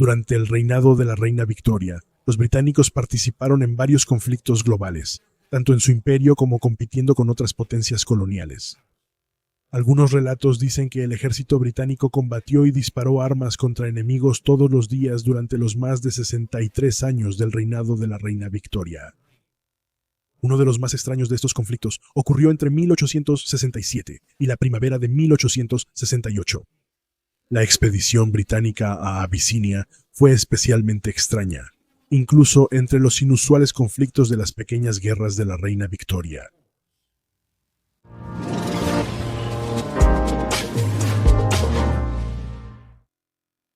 Durante el reinado de la reina Victoria, los británicos participaron en varios conflictos globales, tanto en su imperio como compitiendo con otras potencias coloniales. Algunos relatos dicen que el ejército británico combatió y disparó armas contra enemigos todos los días durante los más de 63 años del reinado de la reina Victoria. Uno de los más extraños de estos conflictos ocurrió entre 1867 y la primavera de 1868. La expedición británica a Abisinia fue especialmente extraña, incluso entre los inusuales conflictos de las pequeñas guerras de la reina Victoria.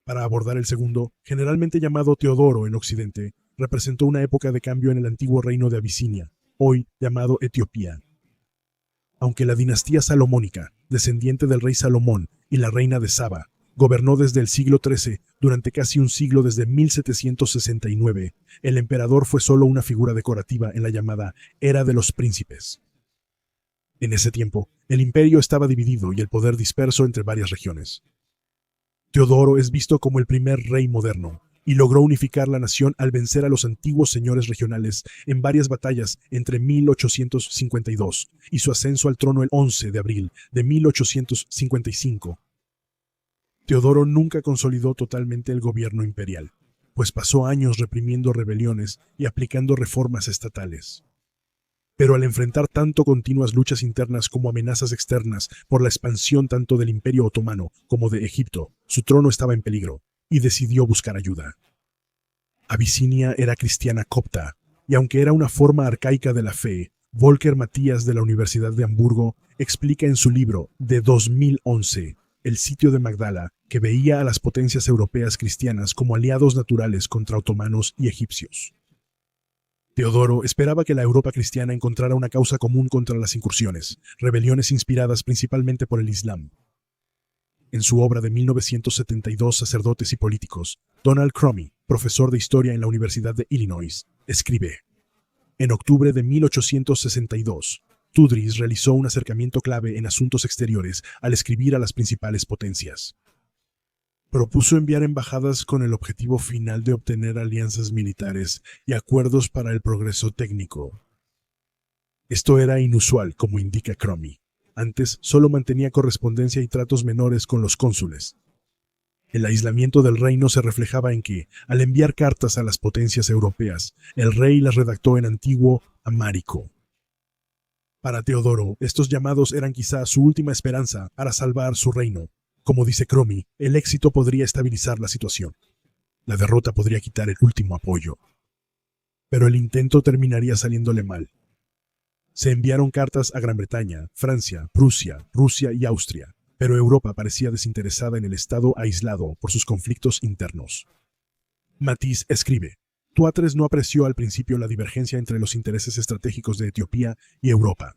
Para abordar el segundo, generalmente llamado Teodoro en Occidente, representó una época de cambio en el antiguo reino de Abisinia, hoy llamado Etiopía. Aunque la dinastía salomónica, descendiente del rey Salomón y la reina de Saba, gobernó desde el siglo XIII durante casi un siglo desde 1769, el emperador fue solo una figura decorativa en la llamada Era de los Príncipes. En ese tiempo, el imperio estaba dividido y el poder disperso entre varias regiones. Teodoro es visto como el primer rey moderno, y logró unificar la nación al vencer a los antiguos señores regionales en varias batallas entre 1852 y su ascenso al trono el 11 de abril de 1855. Teodoro nunca consolidó totalmente el gobierno imperial, pues pasó años reprimiendo rebeliones y aplicando reformas estatales. Pero al enfrentar tanto continuas luchas internas como amenazas externas por la expansión tanto del Imperio Otomano como de Egipto, su trono estaba en peligro, y decidió buscar ayuda. Abisinia era cristiana copta, y aunque era una forma arcaica de la fe, Volker Matthias de la Universidad de Hamburgo explica en su libro de 2011, El sitio de Magdala, que veía a las potencias europeas cristianas como aliados naturales contra otomanos y egipcios. Teodoro esperaba que la Europa cristiana encontrara una causa común contra las incursiones, rebeliones inspiradas principalmente por el Islam. En su obra de 1972, Sacerdotes y Políticos, Donald Cromie, profesor de historia en la Universidad de Illinois, escribe: en octubre de 1862, Tudris realizó un acercamiento clave en asuntos exteriores al escribir a las principales potencias. Propuso enviar embajadas con el objetivo final de obtener alianzas militares y acuerdos para el progreso técnico. Esto era inusual, como indica Cromie. Antes solo mantenía correspondencia y tratos menores con los cónsules. El aislamiento del reino se reflejaba en que, al enviar cartas a las potencias europeas, el rey las redactó en antiguo amárico. Para Teodoro, estos llamados eran quizá su última esperanza para salvar su reino. Como dice Cromie, el éxito podría estabilizar la situación. La derrota podría quitar el último apoyo. Pero el intento terminaría saliéndole mal. Se enviaron cartas a Gran Bretaña, Francia, Prusia, Rusia y Austria, pero Europa parecía desinteresada en el estado aislado por sus conflictos internos. Matisse escribe: Tuatres no apreció al principio la divergencia entre los intereses estratégicos de Etiopía y Europa.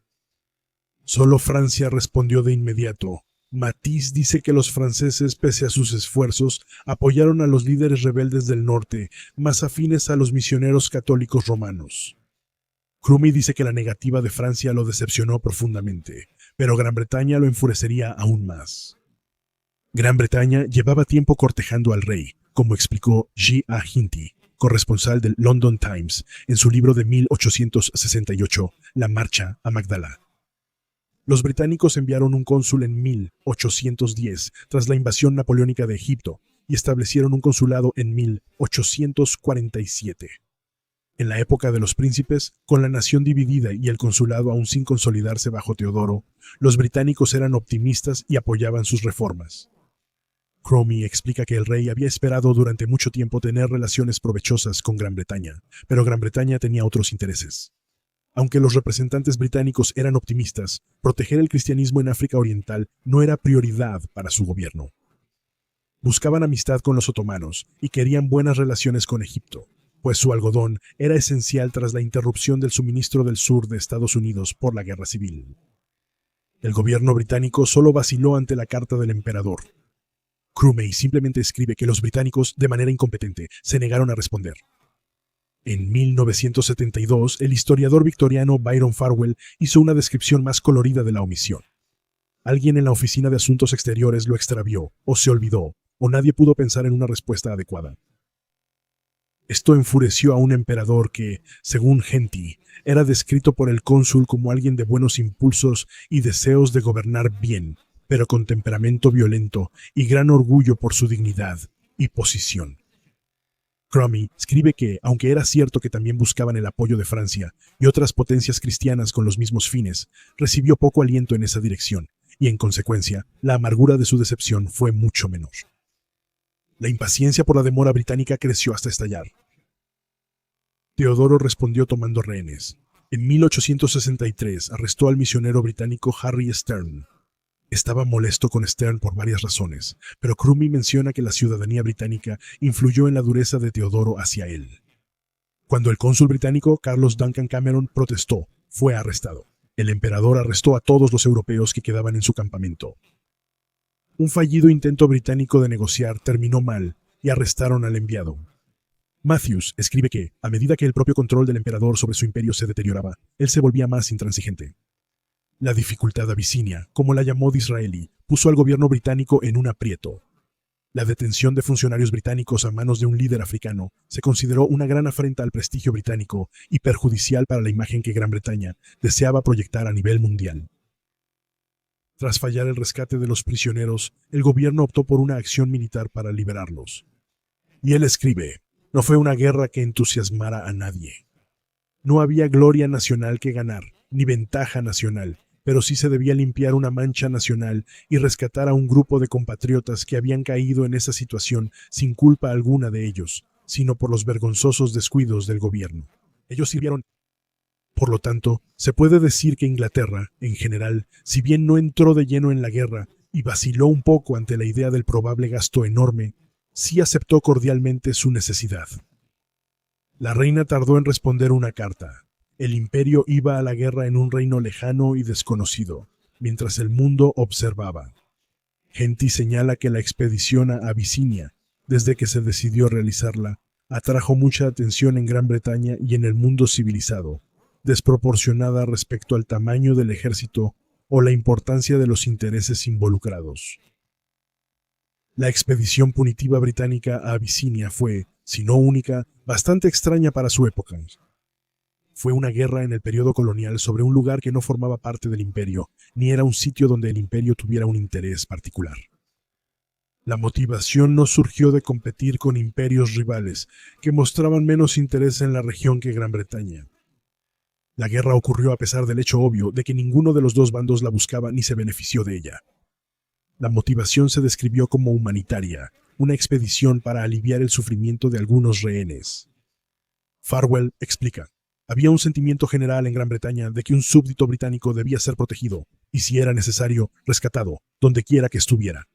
Solo Francia respondió de inmediato. Matisse dice que los franceses, pese a sus esfuerzos, apoyaron a los líderes rebeldes del norte, más afines a los misioneros católicos romanos. Cromie dice que la negativa de Francia lo decepcionó profundamente, pero Gran Bretaña lo enfurecería aún más. Gran Bretaña llevaba tiempo cortejando al rey, como explicó G.A. Hinty, corresponsal del London Times, en su libro de 1868, La marcha a Magdala. Los británicos enviaron un cónsul en 1810, tras la invasión napoleónica de Egipto, y establecieron un consulado en 1847. En la época de los príncipes, con la nación dividida y el consulado aún sin consolidarse bajo Teodoro, los británicos eran optimistas y apoyaban sus reformas. Cromie explica que el rey había esperado durante mucho tiempo tener relaciones provechosas con Gran Bretaña, pero Gran Bretaña tenía otros intereses. Aunque los representantes británicos eran optimistas, proteger el cristianismo en África Oriental no era prioridad para su gobierno. Buscaban amistad con los otomanos y querían buenas relaciones con Egipto, pues su algodón era esencial tras la interrupción del suministro del sur de Estados Unidos por la Guerra Civil. El gobierno británico solo vaciló ante la carta del emperador. Cromie simplemente escribe que los británicos, de manera incompetente, se negaron a responder. En 1972, el historiador victoriano Byron Farwell hizo una descripción más colorida de la omisión. Alguien en la Oficina de Asuntos Exteriores lo extravió, o se olvidó, o nadie pudo pensar en una respuesta adecuada. Esto enfureció a un emperador que, según Genti, era descrito por el cónsul como alguien de buenos impulsos y deseos de gobernar bien, pero con temperamento violento y gran orgullo por su dignidad y posición. Cromie escribe que, aunque era cierto que también buscaban el apoyo de Francia y otras potencias cristianas con los mismos fines, recibió poco aliento en esa dirección, y en consecuencia, la amargura de su decepción fue mucho menor. La impaciencia por la demora británica creció hasta estallar. Teodoro respondió tomando rehenes. En 1863 arrestó al misionero británico Harry Stern. Estaba molesto con Stern por varias razones, pero Crummy menciona que la ciudadanía británica influyó en la dureza de Teodoro hacia él. Cuando el cónsul británico Carlos Duncan Cameron protestó, fue arrestado. El emperador arrestó a todos los europeos que quedaban en su campamento. Un fallido intento británico de negociar terminó mal y arrestaron al enviado. Matthews escribe que, a medida que el propio control del emperador sobre su imperio se deterioraba, él se volvía más intransigente. La dificultad abisinia, como la llamó Disraeli, puso al gobierno británico en un aprieto. La detención de funcionarios británicos a manos de un líder africano se consideró una gran afrenta al prestigio británico y perjudicial para la imagen que Gran Bretaña deseaba proyectar a nivel mundial. Tras fallar el rescate de los prisioneros, el gobierno optó por una acción militar para liberarlos. Y él escribe, no fue una guerra que entusiasmara a nadie. No había gloria nacional que ganar, ni ventaja nacional, pero sí se debía limpiar una mancha nacional y rescatar a un grupo de compatriotas que habían caído en esa situación sin culpa alguna de ellos, sino por los vergonzosos descuidos del gobierno. Ellos sirvieron. Por lo tanto, se puede decir que Inglaterra, en general, si bien no entró de lleno en la guerra y vaciló un poco ante la idea del probable gasto enorme, sí aceptó cordialmente su necesidad. La reina tardó en responder una carta. El imperio iba a la guerra en un reino lejano y desconocido, mientras el mundo observaba. Genti señala que la expedición a Abisinia, desde que se decidió realizarla, atrajo mucha atención en Gran Bretaña y en el mundo civilizado, desproporcionada respecto al tamaño del ejército o la importancia de los intereses involucrados. La expedición punitiva británica a Abisinia fue, si no única, bastante extraña para su época. Fue una guerra en el periodo colonial sobre un lugar que no formaba parte del imperio, ni era un sitio donde el imperio tuviera un interés particular. La motivación no surgió de competir con imperios rivales, que mostraban menos interés en la región que Gran Bretaña. La guerra ocurrió a pesar del hecho obvio de que ninguno de los dos bandos la buscaba ni se benefició de ella. La motivación se describió como humanitaria, una expedición para aliviar el sufrimiento de algunos rehenes. Farwell explica. Había un sentimiento general en Gran Bretaña de que un súbdito británico debía ser protegido, y si era necesario, rescatado, donde quiera que estuviera.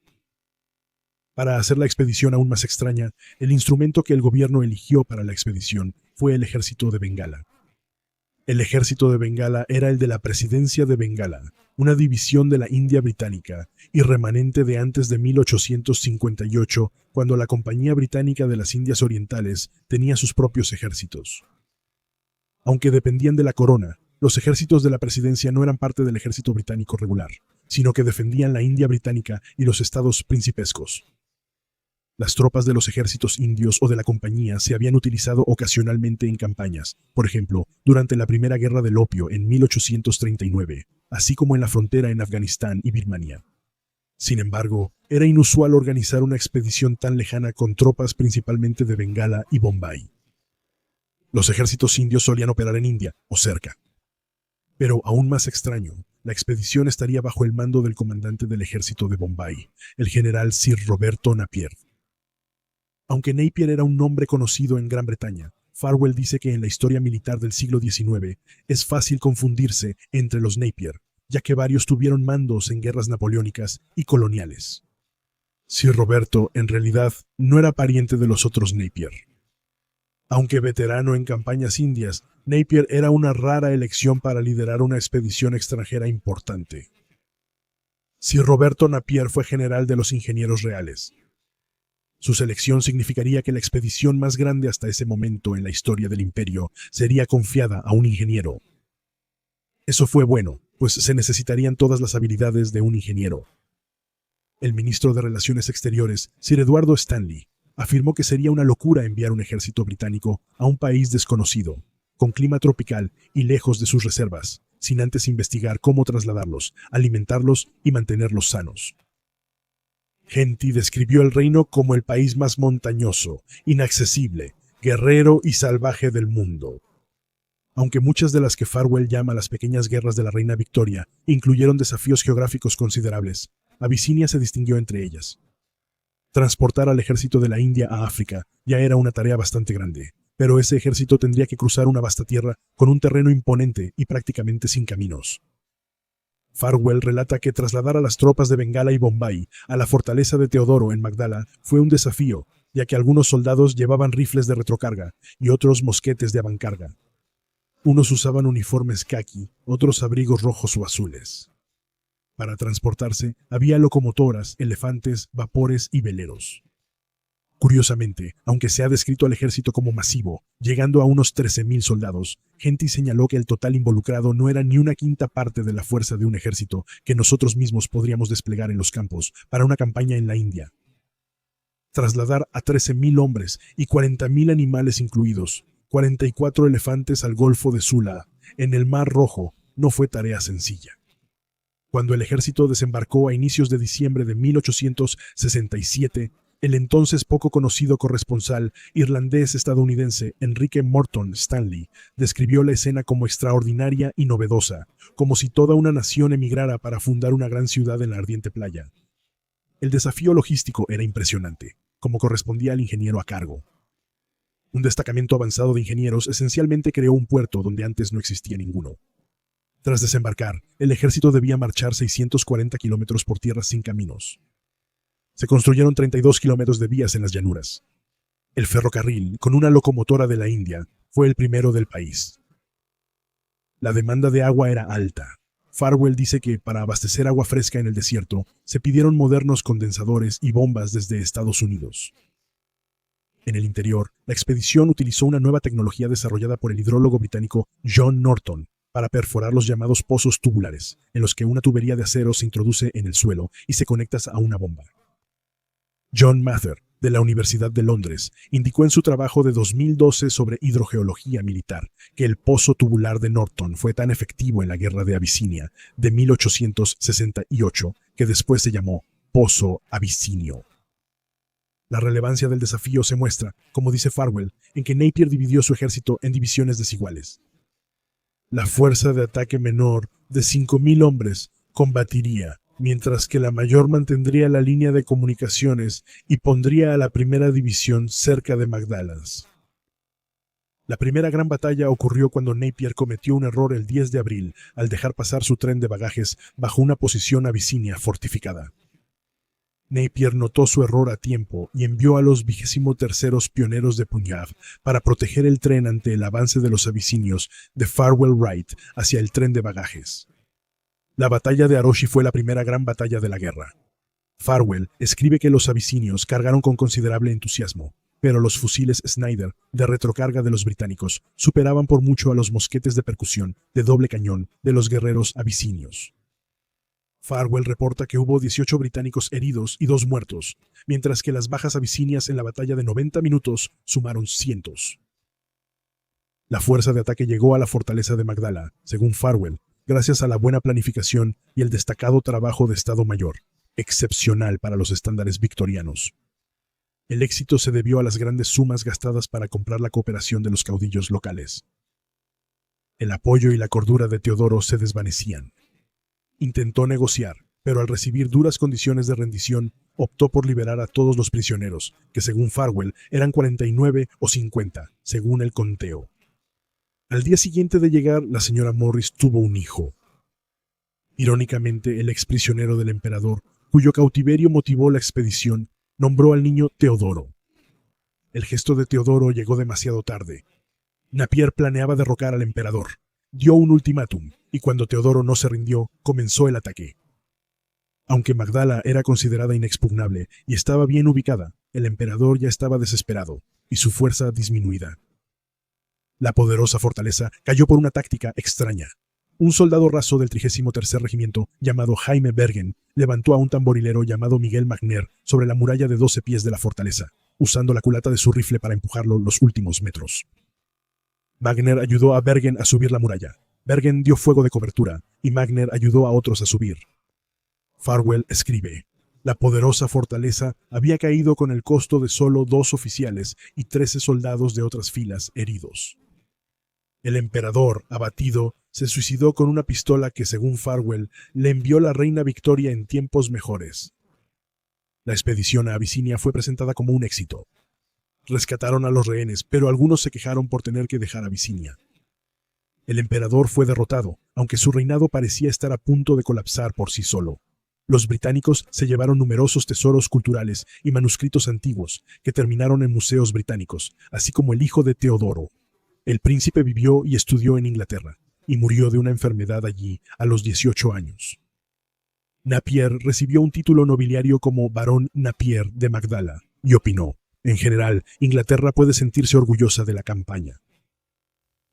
Para hacer la expedición aún más extraña, el instrumento que el gobierno eligió para la expedición fue el ejército de Bengala. El ejército de Bengala era el de la Presidencia de Bengala, una división de la India británica y remanente de antes de 1858, cuando la Compañía Británica de las Indias Orientales tenía sus propios ejércitos. Aunque dependían de la corona, los ejércitos de la presidencia no eran parte del ejército británico regular, sino que defendían la India británica y los estados principescos. Las tropas de los ejércitos indios o de la compañía se habían utilizado ocasionalmente en campañas, por ejemplo, durante la Primera Guerra del Opio en 1839, así como en la frontera en Afganistán y Birmania. Sin embargo, era inusual organizar una expedición tan lejana con tropas principalmente de Bengala y Bombay. Los ejércitos indios solían operar en India, o cerca. Pero, aún más extraño, la expedición estaría bajo el mando del comandante del ejército de Bombay, el general Sir Roberto Napier. Aunque Napier era un nombre conocido en Gran Bretaña, Farwell dice que en la historia militar del siglo XIX es fácil confundirse entre los Napier, ya que varios tuvieron mandos en guerras napoleónicas y coloniales. Sir Roberto, en realidad, no era pariente de los otros Napier. Aunque veterano en campañas indias, Napier era una rara elección para liderar una expedición extranjera importante. Sir Roberto Napier fue general de los ingenieros reales. Su selección significaría que la expedición más grande hasta ese momento en la historia del imperio sería confiada a un ingeniero. Eso fue bueno, pues se necesitarían todas las habilidades de un ingeniero. El ministro de Relaciones Exteriores, Sir Eduardo Stanley, afirmó que sería una locura enviar un ejército británico a un país desconocido, con clima tropical y lejos de sus reservas, sin antes investigar cómo trasladarlos, alimentarlos y mantenerlos sanos. Henty describió el reino como el país más montañoso, inaccesible, guerrero y salvaje del mundo. Aunque muchas de las que Farwell llama las pequeñas guerras de la reina Victoria incluyeron desafíos geográficos considerables, Abisinia se distinguió entre ellas. Transportar al ejército de la India a África ya era una tarea bastante grande, pero ese ejército tendría que cruzar una vasta tierra con un terreno imponente y prácticamente sin caminos. Farwell relata que trasladar a las tropas de Bengala y Bombay a la fortaleza de Teodoro en Magdala fue un desafío, ya que algunos soldados llevaban rifles de retrocarga y otros mosquetes de avancarga. Unos usaban uniformes caqui, otros abrigos rojos o azules. Para transportarse, había locomotoras, elefantes, vapores y veleros. Curiosamente, aunque se ha descrito al ejército como masivo, llegando a unos 13.000 soldados, Henty señaló que el total involucrado no era ni una quinta parte de la fuerza de un ejército que nosotros mismos podríamos desplegar en los campos para una campaña en la India. Trasladar a 13.000 hombres y 40.000 animales incluidos, 44 elefantes al Golfo de Sula, en el Mar Rojo, no fue tarea sencilla. Cuando el ejército desembarcó a inicios de diciembre de 1867, el entonces poco conocido corresponsal irlandés-estadounidense Enrique Morton Stanley describió la escena como extraordinaria y novedosa, como si toda una nación emigrara para fundar una gran ciudad en la ardiente playa. El desafío logístico era impresionante, como correspondía al ingeniero a cargo. Un destacamento avanzado de ingenieros esencialmente creó un puerto donde antes no existía ninguno. Tras desembarcar, el ejército debía marchar 640 kilómetros por tierra sin caminos. Se construyeron 32 kilómetros de vías en las llanuras. El ferrocarril, con una locomotora de la India, fue el primero del país. La demanda de agua era alta. Farwell dice que, para abastecer agua fresca en el desierto, se pidieron modernos condensadores y bombas desde Estados Unidos. En el interior, la expedición utilizó una nueva tecnología desarrollada por el hidrólogo británico John Norton para perforar los llamados pozos tubulares, en los que una tubería de acero se introduce en el suelo y se conecta a una bomba. John Mather, de la Universidad de Londres, indicó en su trabajo de 2012 sobre hidrogeología militar que el pozo tubular de Norton fue tan efectivo en la guerra de Abisinia de 1868 que después se llamó Pozo Abisinio. La relevancia del desafío se muestra, como dice Farwell, en que Napier dividió su ejército en divisiones desiguales. La fuerza de ataque menor, de 5.000 hombres, combatiría, mientras que la mayor mantendría la línea de comunicaciones y pondría a la primera división cerca de Magdalas. La primera gran batalla ocurrió cuando Napier cometió un error el 10 de abril al dejar pasar su tren de bagajes bajo una posición abisinia fortificada. Napier notó su error a tiempo y envió a los 23º pioneros de Punjab para proteger el tren ante el avance de los abisinios de Farwell Wright hacia el tren de bagajes. La batalla de Aroshi fue la primera gran batalla de la guerra. Farwell escribe que los abisinios cargaron con considerable entusiasmo, pero los fusiles Snyder de retrocarga de los británicos superaban por mucho a los mosquetes de percusión de doble cañón de los guerreros abisinios. Farwell reporta que hubo 18 británicos heridos y 2 muertos, mientras que las bajas abisinias en la batalla de 90 minutos sumaron cientos. La fuerza de ataque llegó a la fortaleza de Magdala, según Farwell, gracias a la buena planificación y el destacado trabajo de Estado Mayor, excepcional para los estándares victorianos. El éxito se debió a las grandes sumas gastadas para comprar la cooperación de los caudillos locales. El apoyo y la cordura de Teodoro se desvanecían. Intentó negociar, pero al recibir duras condiciones de rendición, optó por liberar a todos los prisioneros, que según Farwell eran 49 o 50, según el conteo. Al día siguiente de llegar, la señora Morris tuvo un hijo. Irónicamente, el exprisionero del emperador, cuyo cautiverio motivó la expedición, nombró al niño Teodoro. El gesto de Teodoro llegó demasiado tarde. Napier planeaba derrocar al emperador. Dio un ultimátum, y cuando Teodoro no se rindió, comenzó el ataque. Aunque Magdala era considerada inexpugnable y estaba bien ubicada, el emperador ya estaba desesperado, y su fuerza disminuida. La poderosa fortaleza cayó por una táctica extraña. Un soldado raso del 33º Regimiento, llamado Jaime Bergen, levantó a un tamborilero llamado Miguel Magner sobre la muralla de 12 pies de la fortaleza. usando la culata de su rifle para empujarlo los últimos metros. Magner ayudó a Bergen a subir la muralla. Bergen dio fuego de cobertura, y Magner ayudó a otros a subir. Farwell escribe: la poderosa fortaleza había caído con el costo de solo 2 oficiales y 13 soldados de otras filas heridos. El emperador, abatido, se suicidó con una pistola que, según Farwell, le envió la reina Victoria en tiempos mejores. La expedición a Abisinia fue presentada como un éxito. Rescataron a los rehenes, pero algunos se quejaron por tener que dejar Abisinia. El emperador fue derrotado, aunque su reinado parecía estar a punto de colapsar por sí solo. Los británicos se llevaron numerosos tesoros culturales y manuscritos antiguos que terminaron en museos británicos, así como el hijo de Teodoro. El príncipe vivió y estudió en Inglaterra, y murió de una enfermedad allí a los 18 años. Napier recibió un título nobiliario como Barón Napier de Magdala, y opinó: en general, Inglaterra puede sentirse orgullosa de la campaña.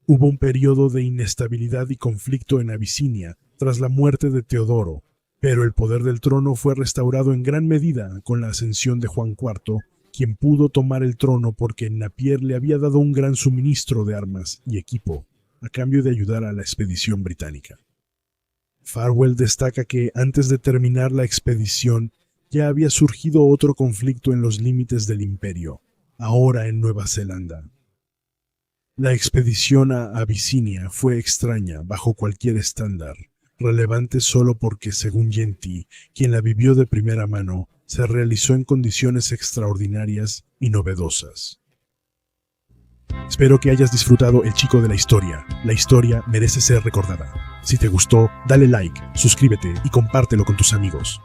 Hubo un periodo de inestabilidad y conflicto en Abisinia tras la muerte de Teodoro, pero el poder del trono fue restaurado en gran medida con la ascensión de Juan IV, quien pudo tomar el trono porque Napier le había dado un gran suministro de armas y equipo, a cambio de ayudar a la expedición británica. Farwell destaca que, antes de terminar la expedición, ya había surgido otro conflicto en los límites del imperio, ahora en Nueva Zelanda. La expedición a Abisinia fue extraña bajo cualquier estándar, relevante solo porque, según Genty, quien la vivió de primera mano, se realizó en condiciones extraordinarias y novedosas. Espero que hayas disfrutado El Chico de la Historia. La historia merece ser recordada. Si te gustó, dale like, suscríbete y compártelo con tus amigos.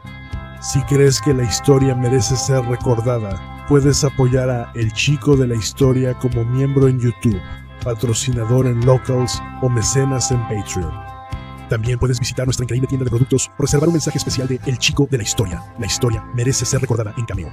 Si crees que la historia merece ser recordada, puedes apoyar a El Chico de la Historia como miembro en YouTube, patrocinador en Locals o mecenas en Patreon. También puedes visitar nuestra increíble tienda de productos o reservar un mensaje especial de El Chico de la Historia. La historia merece ser recordada en Cameo.